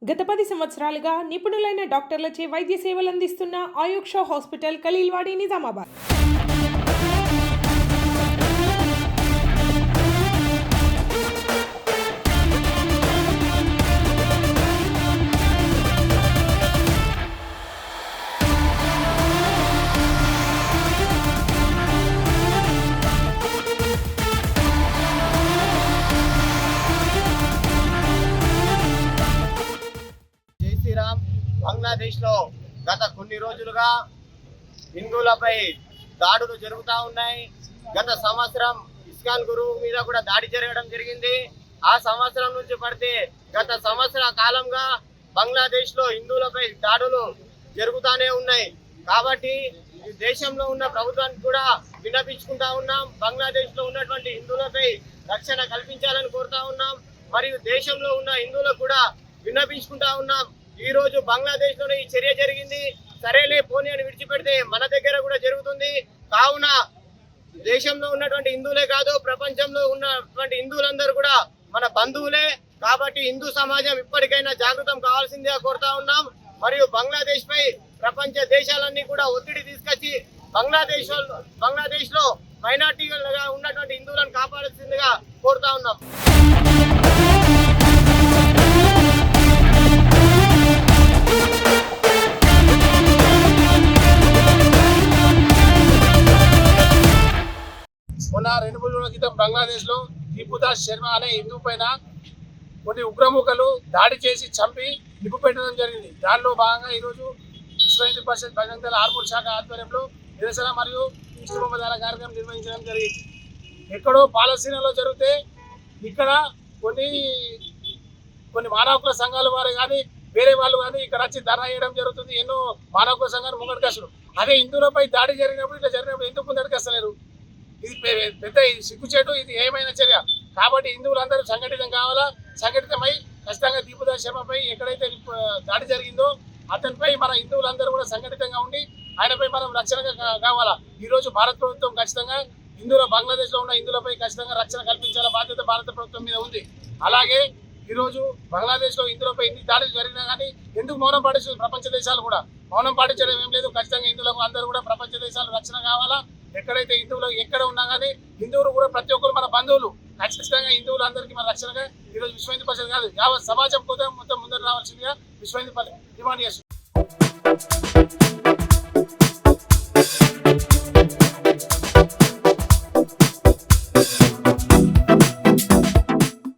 గత 10 సంవత్సరాలుగా నిపుణులైన డాక్టర్లచే వైద్య సేవలందిస్తున్న ఆయుక్ష హాస్పిటల్ ఖలీల్వాడి నిజామాబాద్. జై శ్రీరామ్. బంగ్లాదేశ్ లో గత కొన్ని రోజులుగా హిందువులపై దాడులు జరుగుతూ ఉన్నాయి. గత సంవత్సరం ఇస్కాన్ గురువు మీద కూడా దాడి జరగడం జరిగింది. ఆ సంవత్సరం నుంచి పడితే గత సంవత్సర కాలంగా బంగ్లాదేశ్ లో హిందువులపై దాడులు జరుగుతూనే ఉన్నాయి. కాబట్టి ఈ దేశంలో ఉన్న ప్రభుత్వానికి కూడా విన్నపించుకుంటా ఉన్నాం. బంగ్లాదేశ్ లో ఉన్నటువంటి హిందువులపై రక్షణ కల్పించాలని కోరుతా ఉన్నాం. మరియు దేశంలో ఉన్న హిందువులకు కూడా విన్నపించుకుంటా ఉన్నాం. ఈ రోజు బంగ్లాదేశ్ లోనే ఈ చర్య జరిగింది, సరేలే పోనీ అని విడిచిపెడితే మన దగ్గర కూడా జరుగుతుంది. కావున దేశంలో ఉన్నటువంటి హిందువులే కాదు, ప్రపంచంలో ఉన్నటువంటి హిందువులందరూ కూడా మన బంధువులే. కాబట్టి హిందూ సమాజం ఇప్పటికైనా జాగృతం కావాల్సిందిగా కోరుతా ఉన్నాం. మరియు బంగ్లాదేశ్ పై ప్రపంచ దేశాలన్నీ కూడా ఒత్తిడి తీసుకొచ్చి బంగ్లాదేశ్ లో మైనార్టీలుగా ఉన్నటువంటి హిందువులను కాపాడాల్సిందిగా కోరుతా ఉన్నాం. మొన్న 2 రోజుల క్రితం బంగ్లాదేశ్ లో దీపుదాస్ శర్మ అనే హిందూ పైన కొన్ని ఉగ్రముఖలు దాడి చేసి చంపి నిప్పు పెట్టడం జరిగింది. దానిలో భాగంగా ఈరోజు విశ్వ హిందూ పరిషత్ బజరంగ దళ ఆర్మూర్ శాఖ ఆధ్వర్యంలో నిరసన మరియు ఇష్టమదాల కార్యక్రమం నిర్వహించడం జరిగింది. ఎక్కడో పాలస్తీనాలో జరిగితే ఇక్కడ కొన్ని మానవ హక్కుల సంఘాల వారు కానీ వేరే వాళ్ళు కానీ ఇక్కడ వచ్చి ధర్నా చేయడం జరుగుతుంది. ఎన్నో మానవ హక్కుల సంఘాలు ముంగడికి వస్తారు. అదే హిందువులపై దాడి జరిగినప్పుడు ఇట్లా జరిగినప్పుడు ఎందుకు ముందడికి వస్తలేరు? ఇది పెద్ద సిగ్గుచేటు, ఇది ఏమైనా చర్య. కాబట్టి హిందువులందరూ సంఘటితం కావాలా. సంఘటితమై ఖచ్చితంగా దీపుదాస్ శర్మపై ఎక్కడైతే దాడి జరిగిందో అతనిపై మన హిందువులందరూ కూడా సంఘటితంగా ఉండి ఆయనపై మనం రక్షణగా కావాలా. ఈరోజు భారత ప్రభుత్వం ఖచ్చితంగా బంగ్లాదేశ్లో ఉన్న హిందువులపై ఖచ్చితంగా రక్షణ కల్పించాల బాధ్యత భారత ప్రభుత్వం మీద ఉంది. అలాగే ఈరోజు బంగ్లాదేశ్లో హిందువులపై ఎన్ని దాడులు జరిగినా కానీ ఎందుకు మౌనం పాటిస్తుంది? ప్రపంచ దేశాలు కూడా మౌనం పాటించడం ఏం లేదు. ఖచ్చితంగా హిందువులకు అందరూ కూడా ప్రపంచ దేశాలు రక్షణ కావాలా. ఎక్కడైతే హిందువులు ఎక్కడ ఉన్నా కానీ హిందువులు కూడా ప్రతి ఒక్కరు మన బంధువులు. ఖచ్చితంగా హిందువులు అందరికీ మన రక్షణగా ఈరోజు విశ్వ హిందూ పరిషత్ కాదు యావత్ సమాజం కూడా మొత్తం ముందర రావాల్సిందిగా విశ్వ హిందూ పరిషత్ డిమాండ్ చేస్తుంది.